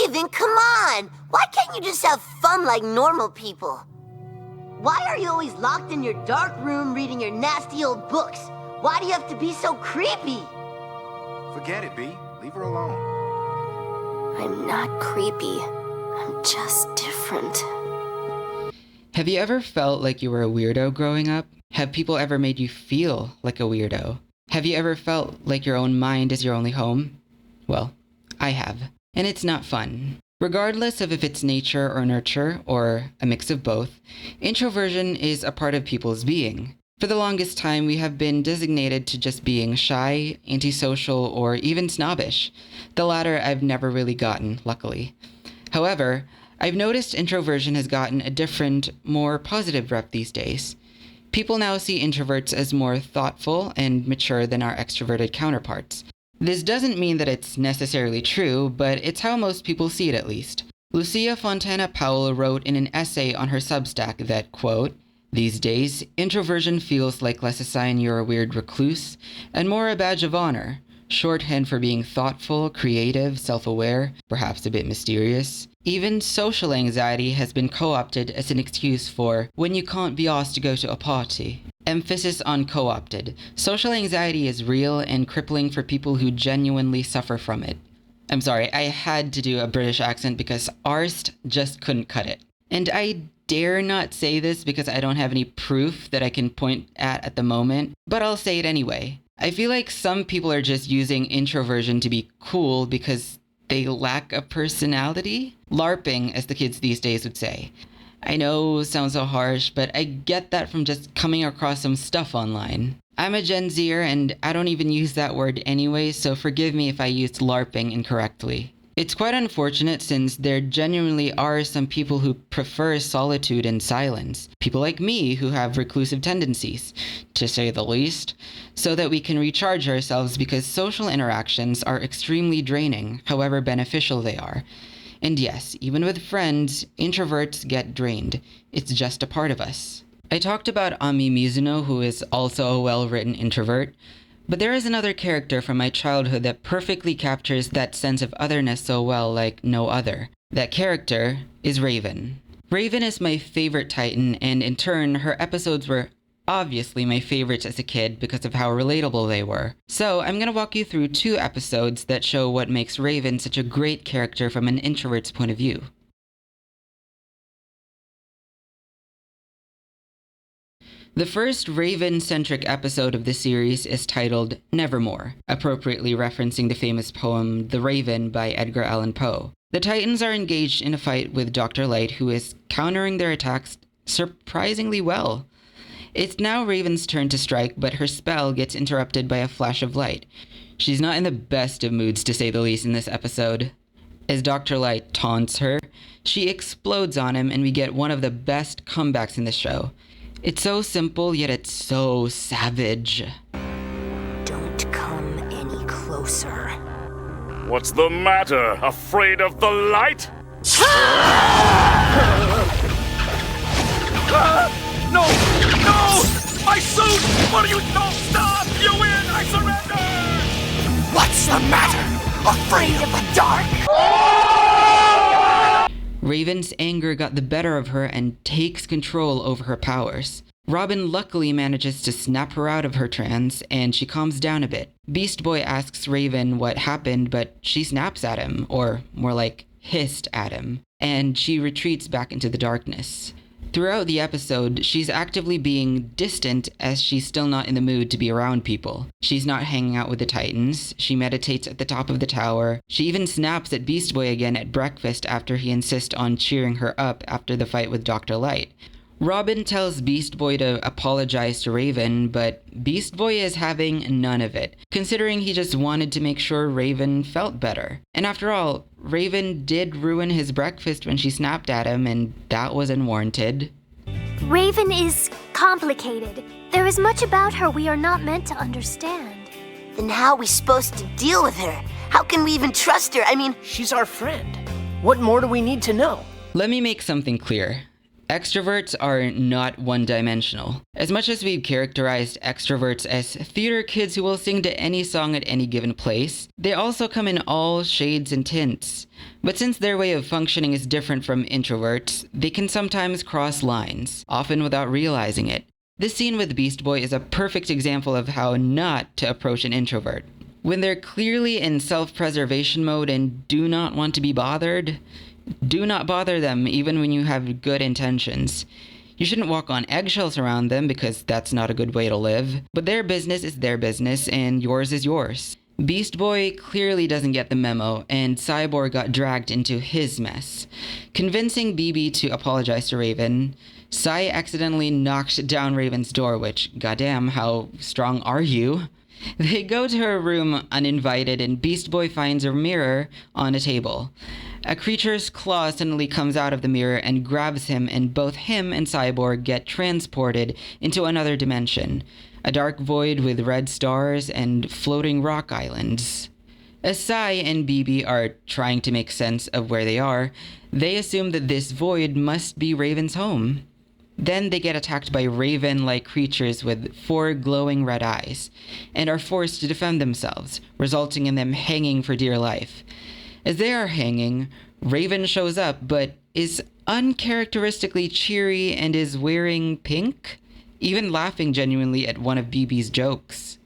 Raven, come on! Why can't you just have fun like normal people? Why are you always locked in your dark room reading your nasty old books? Why do you have to be so creepy? Forget it, B. Leave her alone. I'm not creepy. I'm just different. Have you ever felt like you were a weirdo growing up? Have people ever made you feel like a weirdo? Have you ever felt like your own mind is your only home? Well, I have. And it's not fun. Regardless of if it's nature or nurture, or a mix of both, introversion is a part of people's being. For the longest time, we have been designated to just being shy, antisocial, or even snobbish. The latter I've never really gotten, luckily. However, I've noticed introversion has gotten a different, more positive rep these days. People now see introverts as more thoughtful and mature than our extroverted counterparts. This doesn't mean that it's necessarily true, but it's how most people see it at least. Lucia Fontana Powell wrote in an essay on her Substack that, quote, "These days, introversion feels like less a sign you're a weird recluse, and more a badge of honor. Shorthand for being thoughtful, creative, self-aware, perhaps a bit mysterious. Even social anxiety has been co-opted as an excuse for when you can't be asked to go to a party." Emphasis on co-opted. Social anxiety is real and crippling for people who genuinely suffer from it. I'm sorry, I had to do a British accent because Arst just couldn't cut it. And I dare not say this because I don't have any proof that I can point at the moment, but I'll say it anyway. I feel like some people are just using introversion to be cool because they lack a personality. LARPing, as the kids these days would say. I know, sounds so harsh, but I get that from just coming across some stuff online. I'm a Gen Zer and I don't even use that word anyway, so forgive me if I used LARPing incorrectly. It's quite unfortunate since there genuinely are some people who prefer solitude and silence. People like me who have reclusive tendencies, to say the least, so that we can recharge ourselves because social interactions are extremely draining, however beneficial they are. And yes, even with friends, introverts get drained. It's just a part of us. I talked about Ami Mizuno, who is also a well-written introvert, but there is another character from my childhood that perfectly captures that sense of otherness so well like no other. That character is Raven. Raven is my favorite Titan, and in turn, her episodes were obviously my favorites as a kid because of how relatable they were. So I'm gonna walk you through 2 episodes that show what makes Raven such a great character from an introvert's point of view. The first Raven-centric episode of the series is titled Nevermore, appropriately referencing the famous poem The Raven by Edgar Allan Poe. The Titans are engaged in a fight with Dr. Light, who is countering their attacks surprisingly well. It's now Raven's turn to strike, but her spell gets interrupted by a flash of light. She's not in the best of moods, to say the least, in this episode. As Dr. Light taunts her, she explodes on him, and we get one of the best comebacks in the show. It's so simple, yet it's so savage. Don't come any closer. What's the matter? Afraid of the light? No! No! My suit! What are you? No! Stop! You win! I surrender! What's the matter? Afraid of the dark? Raven's anger got the better of her and takes control over her powers. Robin luckily manages to snap her out of her trance, and she calms down a bit. Beast Boy asks Raven what happened, but she snaps at him, or more like hissed at him, and she retreats back into the darkness. Throughout the episode, she's actively being distant as she's still not in the mood to be around people. She's not hanging out with the Titans, she meditates at the top of the tower, she even snaps at Beast Boy again at breakfast after he insists on cheering her up after the fight with Dr. Light. Robin tells Beast Boy to apologize to Raven, but Beast Boy is having none of it, considering he just wanted to make sure Raven felt better. And after all, Raven did ruin his breakfast when she snapped at him, and that was unwarranted. Raven is complicated. There is much about her we are not meant to understand. Then how are we supposed to deal with her? How can we even trust her? I mean, she's our friend. What more do we need to know? Let me make something clear. Extroverts are not one-dimensional. As much as we've characterized extroverts as theater kids who will sing to any song at any given place, they also come in all shades and tints. But since their way of functioning is different from introverts, they can sometimes cross lines, often without realizing it. This scene with Beast Boy is a perfect example of how not to approach an introvert. When they're clearly in self-preservation mode and do not want to be bothered, do not bother them even when you have good intentions. You shouldn't walk on eggshells around them because that's not a good way to live, but their business is their business and yours is yours. Beast Boy clearly doesn't get the memo, and Cyborg got dragged into his mess. Convincing BB to apologize to Raven, Cy accidentally knocked down Raven's door, which, goddamn, how strong are you? They go to her room uninvited, and Beast Boy finds a mirror on a table. A creature's claw suddenly comes out of the mirror and grabs him, and both him and Cyborg get transported into another dimension. A dark void with red stars and floating rock islands. As Cy and BB are trying to make sense of where they are, they assume that this void must be Raven's home. Then they get attacked by raven-like creatures with 4 glowing red eyes, and are forced to defend themselves, resulting in them hanging for dear life. As they are hanging, Raven shows up, but is uncharacteristically cheery and is wearing pink, even laughing genuinely at one of BB's jokes.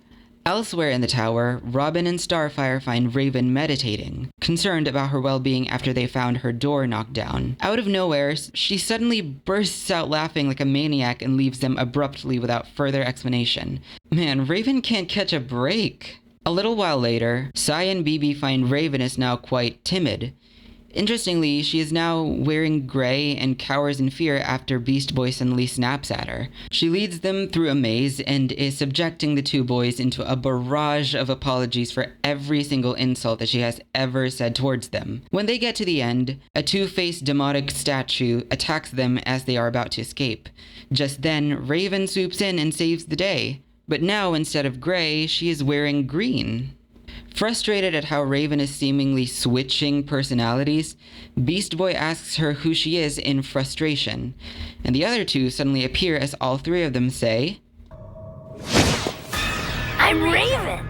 Elsewhere in the tower, Robin and Starfire find Raven meditating, concerned about her well-being after they found her door knocked down. Out of nowhere, she suddenly bursts out laughing like a maniac and leaves them abruptly without further explanation. Man, Raven can't catch a break. A little while later, Cy and BB find Raven is now quite timid. Interestingly, she is now wearing gray and cowers in fear after Beast Boy suddenly snaps at her. She leads them through a maze and is subjecting the two boys into a barrage of apologies for every single insult that she has ever said towards them. When they get to the end, a two-faced demonic statue attacks them as they are about to escape. Just then, Raven swoops in and saves the day. But now, instead of gray, she is wearing green. Frustrated at how Raven is seemingly switching personalities, Beast Boy asks her who she is in frustration, and the other two suddenly appear as all three of them say, I'm Raven!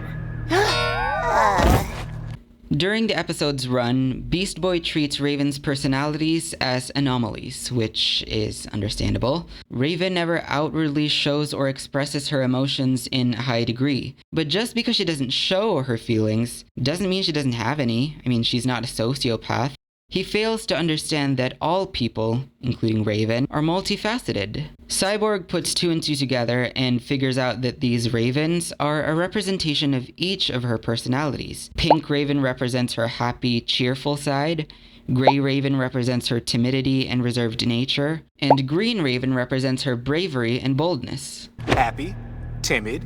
During the episode's run, Beast Boy treats Raven's personalities as anomalies, which is understandable. Raven never outwardly shows or expresses her emotions in a high degree. But just because she doesn't show her feelings, doesn't mean she doesn't have any. I mean, she's not a sociopath. He fails to understand that all people, including Raven, are multifaceted. Cyborg puts 2 and 2 together and figures out that these ravens are a representation of each of her personalities. Pink Raven represents her happy, cheerful side, Gray Raven represents her timidity and reserved nature, and Green Raven represents her bravery and boldness. Happy, timid,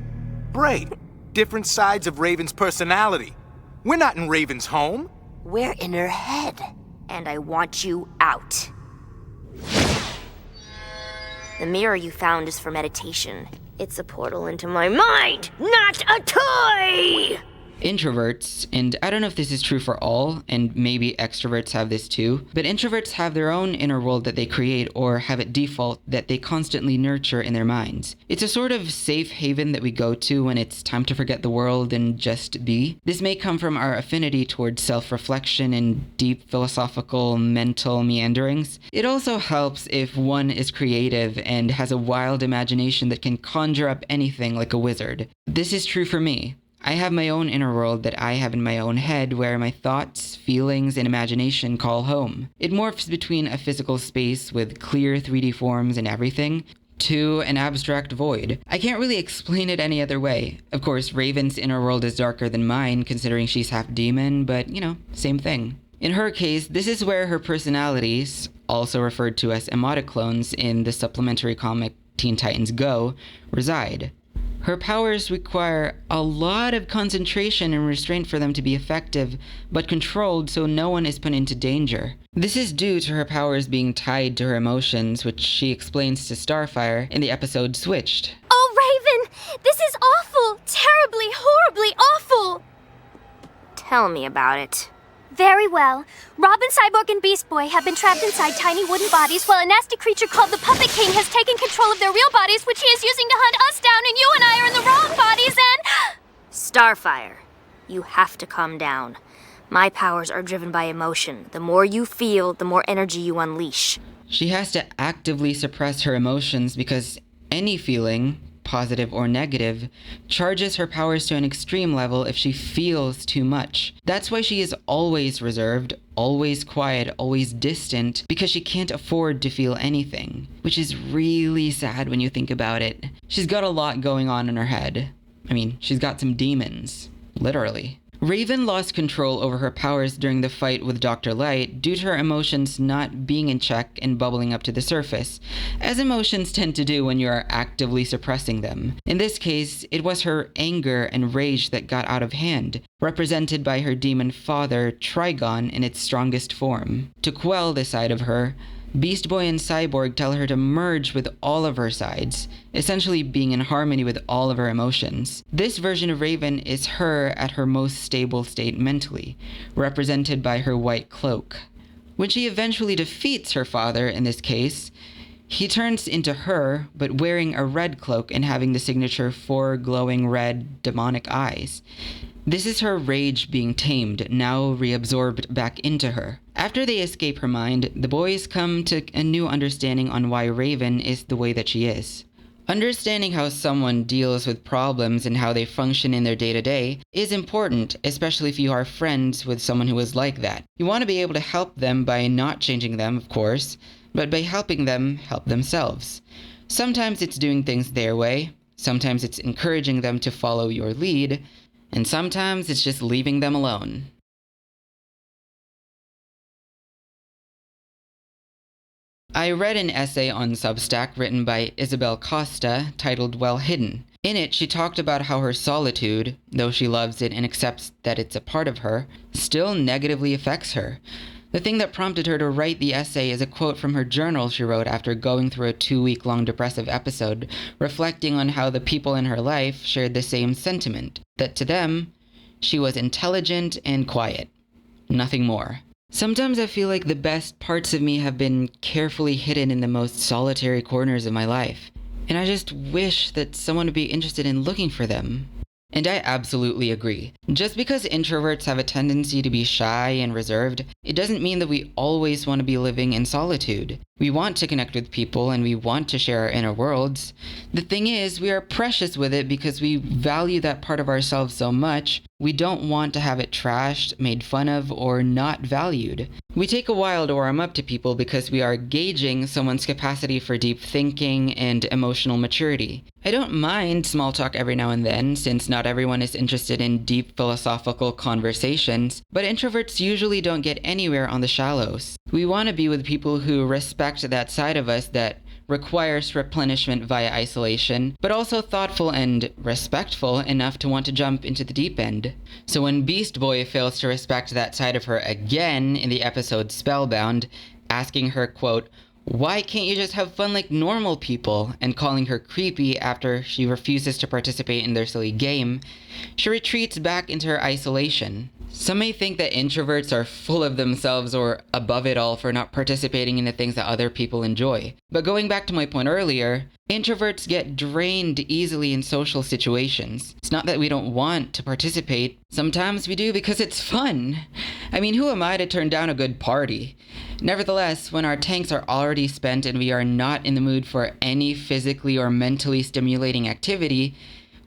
brave. Different sides of Raven's personality. We're not in Raven's home. We're in her head. And I want you out. The mirror you found is for meditation. It's a portal into my mind, not a toy! Introverts, and I don't know if this is true for all, and maybe extroverts have this too, but introverts have their own inner world that they create or have it default that they constantly nurture in their minds. It's a sort of safe haven that we go to when it's time to forget the world and just be. This may come from our affinity towards self-reflection and deep philosophical mental meanderings. It also helps if one is creative and has a wild imagination that can conjure up anything like a wizard. This is true for me. I have my own inner world that I have in my own head where my thoughts, feelings, and imagination call home. It morphs between a physical space with clear 3D forms and everything to an abstract void. I can't really explain it any other way. Of course, Raven's inner world is darker than mine considering she's half demon, but same thing. In her case, this is where her personalities, also referred to as emoticlones in the supplementary comic Teen Titans Go, reside. Her powers require a lot of concentration and restraint for them to be effective, but controlled so no one is put into danger. This is due to her powers being tied to her emotions, which she explains to Starfire in the episode Switched. Oh, Raven! This is awful! Terribly, horribly awful! Tell me about it. Very well. Robin, Cyborg, and Beast Boy have been trapped inside tiny wooden bodies while a nasty creature called the Puppet King has taken control of their real bodies, which he is using to hunt us down, and you and I are in the wrong bodies, and... Starfire, you have to calm down. My powers are driven by emotion. The more you feel, the more energy you unleash. She has to actively suppress her emotions because any feeling, positive or negative, charges her powers to an extreme level if she feels too much. That's why she is always reserved, always quiet, always distant, because she can't afford to feel anything. Which is really sad when you think about it. She's got a lot going on in her head. I mean, she's got some demons. Literally. Raven lost control over her powers during the fight with Dr. Light due to her emotions not being in check and bubbling up to the surface, as emotions tend to do when you are actively suppressing them. In this case, it was her anger and rage that got out of hand, represented by her demon father, Trigon, in its strongest form. To quell this side of her, Beast Boy and Cyborg tell her to merge with all of her sides, essentially being in harmony with all of her emotions. This version of Raven is her at her most stable state mentally, represented by her white cloak. When she eventually defeats her father in this case, he turns into her, but wearing a red cloak and having the signature 4 glowing red demonic eyes. This is her rage being tamed, now reabsorbed back into her. After they escape her mind, the boys come to a new understanding on why Raven is the way that she is. Understanding how someone deals with problems and how they function in their day-to-day is important, especially if you are friends with someone who is like that. You want to be able to help them by not changing them, of course, but by helping them help themselves. Sometimes it's doing things their way, sometimes it's encouraging them to follow your lead, and sometimes it's just leaving them alone. I read an essay on Substack written by Isabel Costa titled Well Hidden. In it, she talked about how her solitude, though she loves it and accepts that it's a part of her, still negatively affects her. The thing that prompted her to write the essay is a quote from her journal she wrote after going through a 2-week-long depressive episode, reflecting on how the people in her life shared the same sentiment, that to them, she was intelligent and quiet. Nothing more. Sometimes I feel like the best parts of me have been carefully hidden in the most solitary corners of my life, and I just wish that someone would be interested in looking for them. And I absolutely agree. Just because introverts have a tendency to be shy and reserved, it doesn't mean that we always want to be living in solitude. We want to connect with people and we want to share our inner worlds. The thing is, we are precious with it because we value that part of ourselves so much, we don't want to have it trashed, made fun of, or not valued. We take a while to warm up to people because we are gauging someone's capacity for deep thinking and emotional maturity. I don't mind small talk every now and then, since not everyone is interested in deep philosophical conversations, but introverts usually don't get anywhere on the shallows. We want to be with people who respect that side of us that requires replenishment via isolation, but also thoughtful and respectful enough to want to jump into the deep end. So when Beast Boy fails to respect that side of her again in the episode Spellbound, asking her, quote, "Why can't you just have fun like normal people?" and calling her creepy after she refuses to participate in their silly game, she retreats back into her isolation. Some may think that introverts are full of themselves or above it all for not participating in the things that other people enjoy. But going back to my point earlier, introverts get drained easily in social situations. It's not that we don't want to participate. Sometimes we do because it's fun. I mean, who am I to turn down a good party? Nevertheless, when our tanks are already spent and we are not in the mood for any physically or mentally stimulating activity,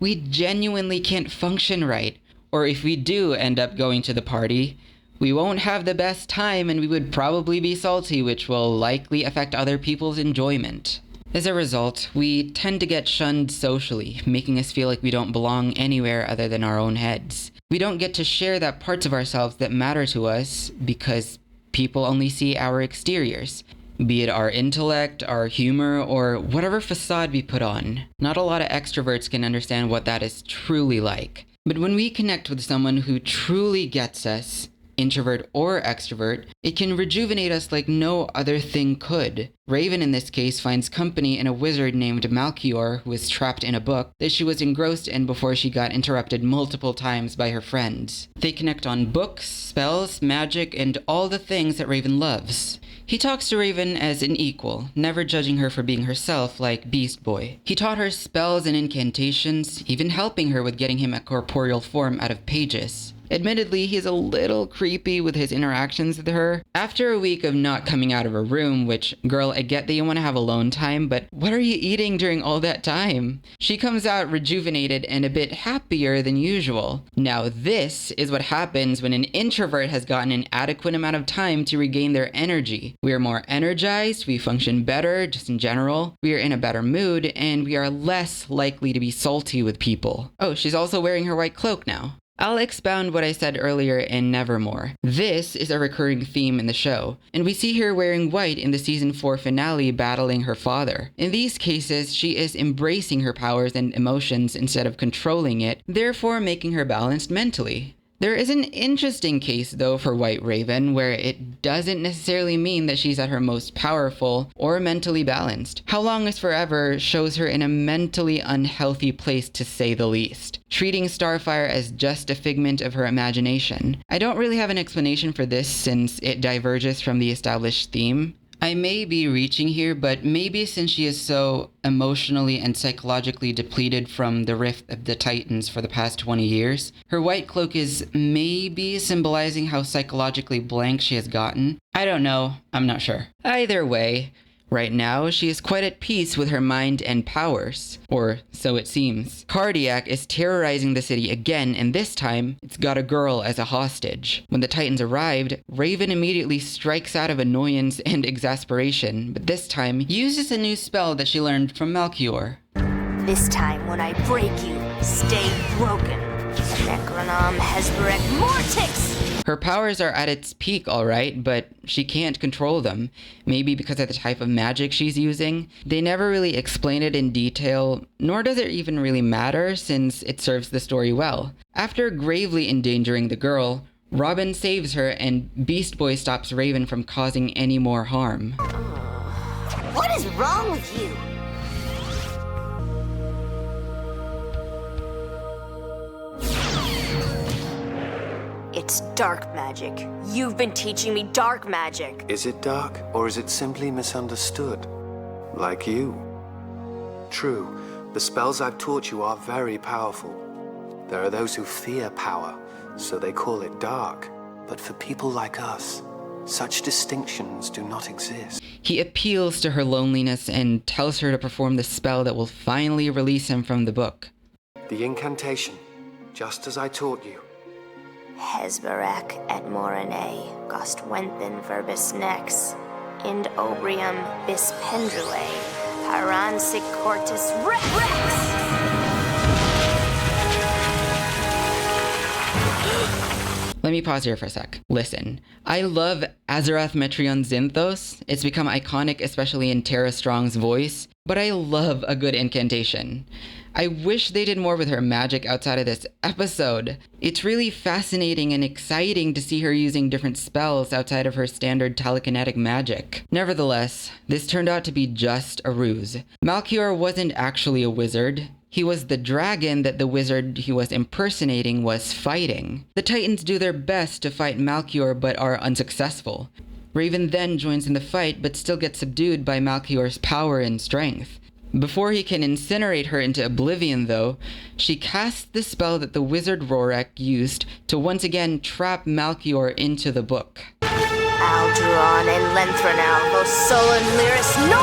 we genuinely can't function right. Or if we do end up going to the party, we won't have the best time and we would probably be salty, which will likely affect other people's enjoyment. As a result, we tend to get shunned socially, making us feel like we don't belong anywhere other than our own heads. We don't get to share that parts of ourselves that matter to us because people only see our exteriors, be it our intellect, our humor, or whatever facade we put on. Not a lot of extroverts can understand what that is truly like. But when we connect with someone who truly gets us, introvert or extrovert, it can rejuvenate us like no other thing could. Raven in this case finds company in a wizard named Malchior who is trapped in a book that she was engrossed in before she got interrupted multiple times by her friends. They connect on books, spells, magic, and all the things that Raven loves. He talks to Raven as an equal, never judging her for being herself like Beast Boy. He taught her spells and incantations, even helping her with getting him a corporeal form out of pages. Admittedly, he's a little creepy with his interactions with her. After a week of not coming out of her room, which, girl, I get that you want to have alone time, but what are you eating during all that time? She comes out rejuvenated and a bit happier than usual. Now this is what happens when an introvert has gotten an adequate amount of time to regain their energy. We are more energized, we function better, just in general, we are in a better mood, and we are less likely to be salty with people. Oh, she's also wearing her white cloak now. I'll expound what I said earlier in Nevermore. This is a recurring theme in the show, and we see her wearing white in the season 4 finale battling her father. In these cases, she is embracing her powers and emotions instead of controlling it, therefore making her balanced mentally. There is an interesting case, though, for White Raven, where it doesn't necessarily mean that she's at her most powerful or mentally balanced. How Long is Forever shows her in a mentally unhealthy place, to say the least, treating Starfire as just a figment of her imagination. I don't really have an explanation for this since it diverges from the established theme. I may be reaching here, but maybe since she is so emotionally and psychologically depleted from the Rift of the Titans for the past 20 years, her white cloak is maybe symbolizing how psychologically blank she has gotten. I don't know, I'm not sure. Either way, right now, she is quite at peace with her mind and powers, or so it seems. Cardiac is terrorizing the city again, and this time, it's got a girl as a hostage. When the Titans arrived, Raven immediately strikes out of annoyance and exasperation, but this time, uses a new spell that she learned from Malchior. This time, when I break you, stay broken. Necronom Hesperec Mortix! Her powers are at its peak, alright, but she can't control them. Maybe because of the type of magic she's using. They never really explain it in detail, nor does it even really matter since it serves the story well. After gravely endangering the girl, Robin saves her and Beast Boy stops Raven from causing any more harm. What is wrong with you? It's dark magic. You've been teaching me dark magic. Is it dark, or is it simply misunderstood? Like you. True, the spells I've taught you are very powerful. There are those who fear power, so they call it dark. But for people like us, such distinctions do not exist. He appeals to her loneliness and tells her to perform the spell that will finally release him from the book. The incantation, just as I taught you. Hesperec et morine, gostwenthen verbis nex, ind obrium bis pendule, paransic cortis rex! Let me pause here for a sec. Listen, I love Azeroth Metreon Zinthos. It's become iconic, especially in Tara Strong's voice, but I love a good incantation. I wish they did more with her magic outside of this episode. It's really fascinating and exciting to see her using different spells outside of her standard telekinetic magic. Nevertheless, this turned out to be just a ruse. Malchior wasn't actually a wizard. He was the dragon that the wizard he was impersonating was fighting. The Titans do their best to fight Malchior but are unsuccessful. Raven then joins in the fight but still gets subdued by Malchior's power and strength. Before he can incinerate her into oblivion, though, she casts the spell that the wizard Rorek used to once again trap Malchior into the book. Alduron and Lenthronal vos sullen lyris nor!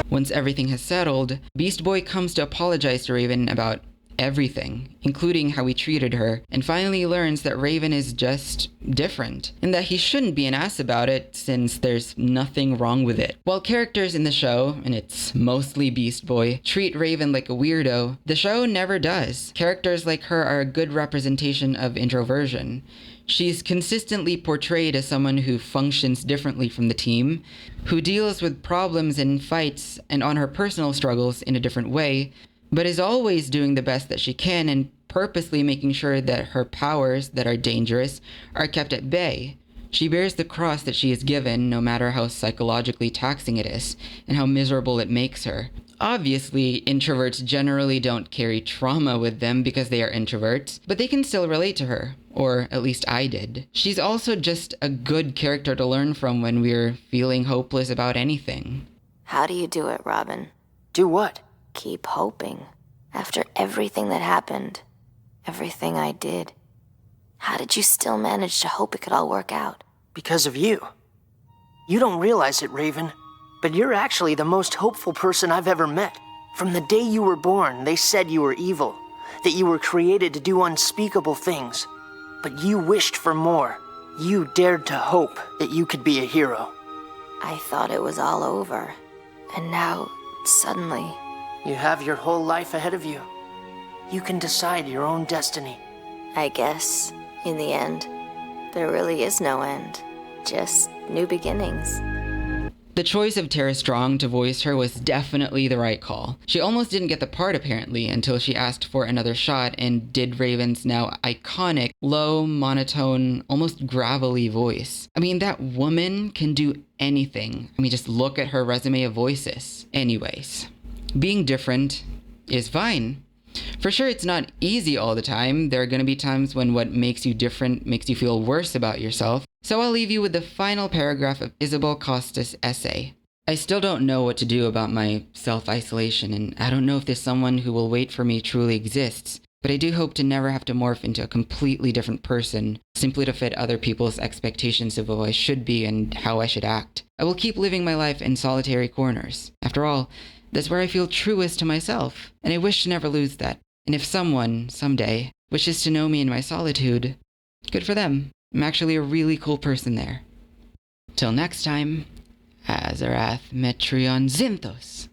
Once everything has settled, Beast Boy comes to apologize to Raven about everything, including how he treated her, and finally learns that Raven is just different, and that he shouldn't be an ass about it since there's nothing wrong with it. While characters in the show, and it's mostly Beast Boy, treat Raven like a weirdo, the show never does. Characters like her are a good representation of introversion. She's consistently portrayed as someone who functions differently from the team, who deals with problems and fights and on her personal struggles in a different way, but is always doing the best that she can and purposely making sure that her powers that are dangerous are kept at bay. She bears the cross that she is given, no matter how psychologically taxing it is, and how miserable it makes her. Obviously, introverts generally don't carry trauma with them because they are introverts, but they can still relate to her. Or at least I did. She's also just a good character to learn from when we're feeling hopeless about anything. How do you do it, Robin? Do what? Keep hoping. After everything that happened, everything I did, how did you still manage to hope it could all work out? Because of you. You don't realize it, Raven, but you're actually the most hopeful person I've ever met. From the day you were born, they said you were evil, that you were created to do unspeakable things. But you wished for more. You dared to hope that you could be a hero. I thought it was all over. And now, suddenly... You have your whole life ahead of you. You can decide your own destiny. I guess, in the end, there really is no end. Just new beginnings. The choice of Tara Strong to voice her was definitely the right call. She almost didn't get the part apparently until she asked for another shot and did Raven's now iconic, low, monotone, almost gravelly voice. I mean, that woman can do anything. I mean, just look at her resume of voices. Anyways, being different is fine. For sure, it's not easy all the time. There are going to be times when what makes you different makes you feel worse about yourself. So I'll leave you with the final paragraph of Isabel Costa's essay. I still don't know what to do about my self-isolation, and I don't know if there's someone who will wait for me truly exists, but I do hope to never have to morph into a completely different person simply to fit other people's expectations of who I should be and how I should act. I will keep living my life in solitary corners. After all, that's where I feel truest to myself, and I wish to never lose that. And if someone, someday, wishes to know me in my solitude, good for them. I'm actually a really cool person there. Till next time, Azarath Metrion Zinthos.